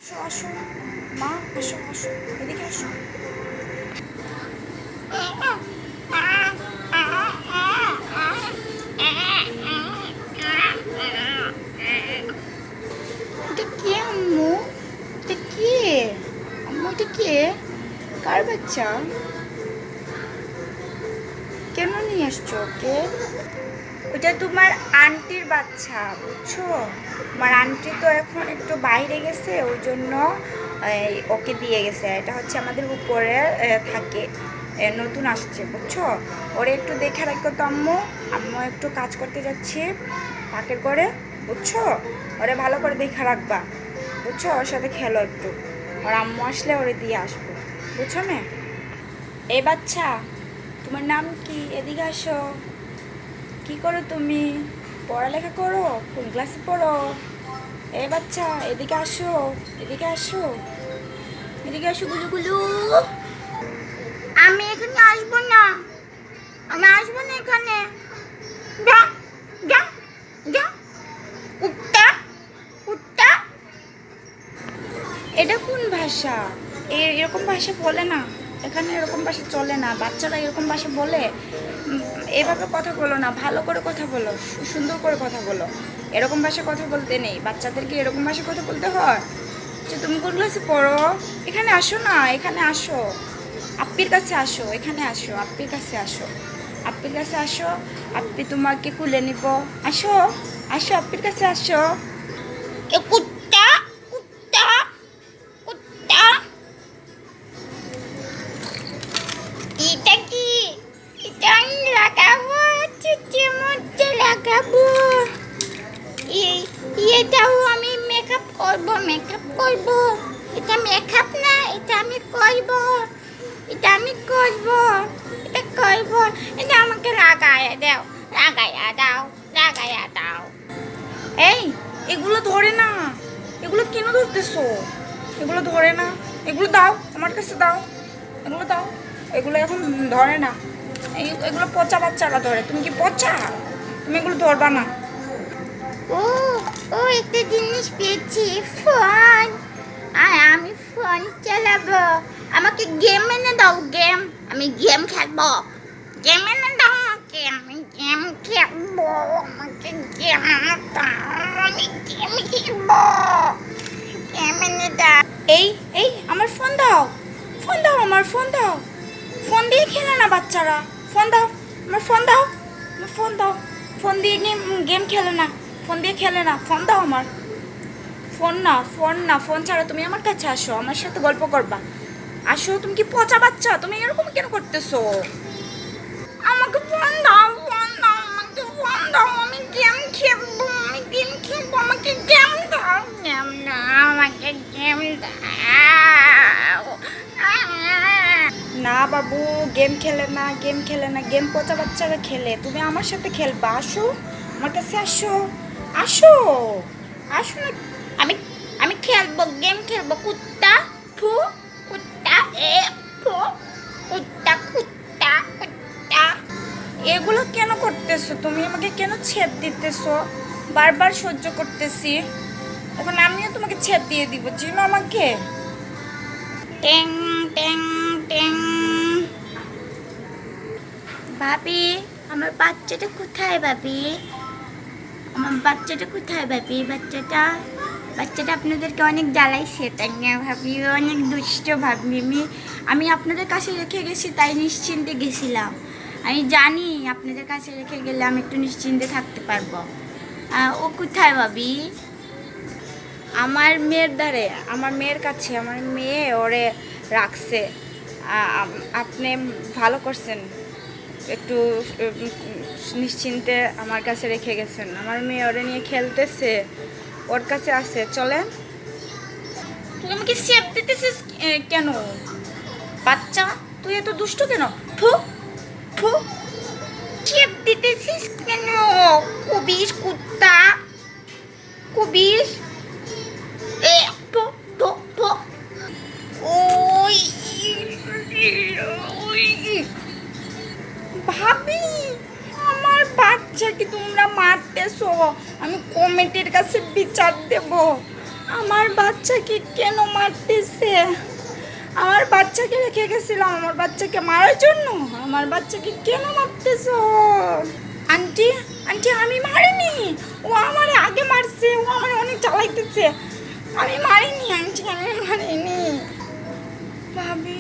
আসো আসো মা, আসো আসো, এদিকে আসো। এটা কে আম্মু? এটা কে আম্মু? এটা কে? কার বাচ্চা? কেন নিয়ে আসছো ওকে? ওটা তোমার আন্টির বাচ্চা, বুঝছো? আমার আন্টি তো এখন একটু বাইরে গেছে, ওই জন্য ওকে দিয়ে গেছে। এটা হচ্ছে আমাদের উপরে থাকে, নতুন আসছে, বুঝছো? ওরে একটু দেখে রাখো তো আম্মু। আম্মু একটু কাজ করতে যাচ্ছি পাকের করে, বুঝছো? ওরে ভালো করে দেখে রাখবা, বুঝছো? ওর সাথে খেলো একটু। ওর আম্মু আসলে ওরে দিয়ে আসবো, বুঝছো না? এই বাচ্চা, তোমার নাম কি? এদিকে আসো। কি করো তুমি? পড়ালেখা করো? কোন ক্লাসে পড়ো? এ বাচ্চা, এদিকে আসো, এদিকে আসো, এদিকে আসো গুলু গুলু। আমি এখানে আসবো না, আমি আসবো না এখানে। যা, যা, যা, কুত্তা, কুত্তা। এটা কোন ভাষা? এরকম ভাষা বলে না এখানে, এরকম ভাষা চলে না। বাচ্চারা এরকম ভাষা বলে? এভাবে কথা বলো না, ভালো করে কথা বলো, সুন্দর করে কথা বলো। এরকম ভাষায় কথা বলতে নেই, বাচ্চাদেরকে এরকম ভাষায় কথা বলতে হয়। যে তুমি কোন ক্লাসে পড়ো? এখানে আসো না, এখানে আসো, আপ্পির কাছে আসো, এখানে আসো, আপ্পির কাছে আসো, আপ্পির কাছে আসো। আপ্পি তোমাকে কুলে নিব। আসো, আসো, আপ্পির কাছে আসো। এ কুত্তা, কুত্তা, কুত্তা। এটা কি? এটা আমি লাগাবো, চুচি মুচে লাগাবো। এই এটাও আমি মেকআপ করব, মেকআপ করব। এটা মেকআপ না, এটা আমি করব, এটা আমি করব, এটা করব। এটা আমাকে লাগায়া দাও, লাগায়া দাও, লাগায়া দাও। এই, এগুলো ধরে না, এগুলো কেন ধরতেছো? এগুলো ধরে না, এগুলো দাও, আমার কাছে দাও, এগুলো দাও। এগুলো এখন ধরে না, এগুলো পচা বাচ্চারা ধরে। তুমি কি পচা? তুমি এগুলো ধরবা না। ও, ও একটা জিনিস পেয়েছি, ফোন। আর আমি ফোন চালাবো। আমাকে গেম এনে দাও, গেম। আমি গেম খেলবো। গেম এনে দাও আমাকে, আমি গেম খেলবো। আমাকে গেম দাও, আমি গেম খেলবো। গেম এনে দাও। এই আমার ফোন দাও, ফোন দাও, আমার ফোন দাও। ফোন দিয়ে খেলে না বাচ্চারা। ফোন দাও, আমার ফোন দাও, আমার ফোন দাও। ফোন দিয়ে গেম খেলে না, ফোন দিয়ে খেলে না। ফোন দাও আমার। ফোন না, ফোন না, ফোন ছাড়া তুমি আমার কাছে আসো, আমার সাথে গল্প করবা। আসো। তুমি কি পচা বাচ্চা? তুমি এরকম কেন করতেছো? আমাকে ফোন দাও, ফোন দাও, আমাকে ফোন দাও। আমি গেম খেলবো, আমি গেম খেলবো। আমাকে গেম দাও, গেম দাও, আমাকে গেম দাও। না বাবু, গেম খেলে না, গেম খেলে না। গেম পচা বাচ্চারা খেলে, তুমি আমার সাথে খেলবা। আসো, আমার কাছে আসো, আসো, আসো না। আমি আমি খেলবো, গেম খেলবো। কুত্তা, ফু, কুত্তা, এ, ফু, কুত্তা, কুত্তা, কুত্তা। এগুলো কেন করতেছো তুমি? আমাকে কেন ছেদ দিতেছো? বারবার সহ্য করতেছি, এখন আমিও তোমাকে ছেদ দিয়ে দিব। চিনো আমাকে? টেং, টেং, টেং। ভাবি, আমার বাচ্চাটা কোথায় ভাবি? আমার বাচ্চাটা কোথায় ভাবি? বাচ্চাটা, বাচ্চাটা আপনাদেরকে অনেক জ্বালাইছে তাই না ভাবি? অনেক দুষ্ট ভাবি। আমি আপনাদের কাছে রেখে গেছি, তাই নিশ্চিন্তে গেছিলাম। আমি জানি আপনাদের কাছে রেখে গেলে আমি একটু নিশ্চিন্তে থাকতে পারবো। ও কোথায় ভাবি? আমার মেয়ের দ্বারে, আমার মেয়ের কাছে। আমার মেয়ে ওরে রাখছে। আপনি ভালো করছেন, একটু নিশ্চিন্তে আমার কাছে রেখে গেছেন। আমার মেয়ে ওরে নিয়ে খেলতেছে, ওর কাছে আছে। চলেন। তুই আমাকে সেপ দিতেছিস কেন বাচ্চা? তুই এত দুষ্ট কেন? ফু, ফু, সেপ দিতেছিস কেন? কবিস, কুত্তা, কবিস। এ, ফু, ফু, ফু। ওই, ওই ভাবি, আমার বাচ্চাকে তোমরা মারতেছো। আমি কমিটির কাছে বিচার দেব। আমার বাচ্চাকে কেন মারতেছে? আমার বাচ্চাকে রেখে গেছিলাম আমার বাচ্চাকে মারার জন্য। আমার বাচ্চাকে কেন মারতেছো? আন্টি, আন্টি আমি মারিনি। ও আমার আগে মারছে, ও আমার অনেক চালাইতেছে। আমি মারিনি আন্টি, আমি মারিনি। ভাবি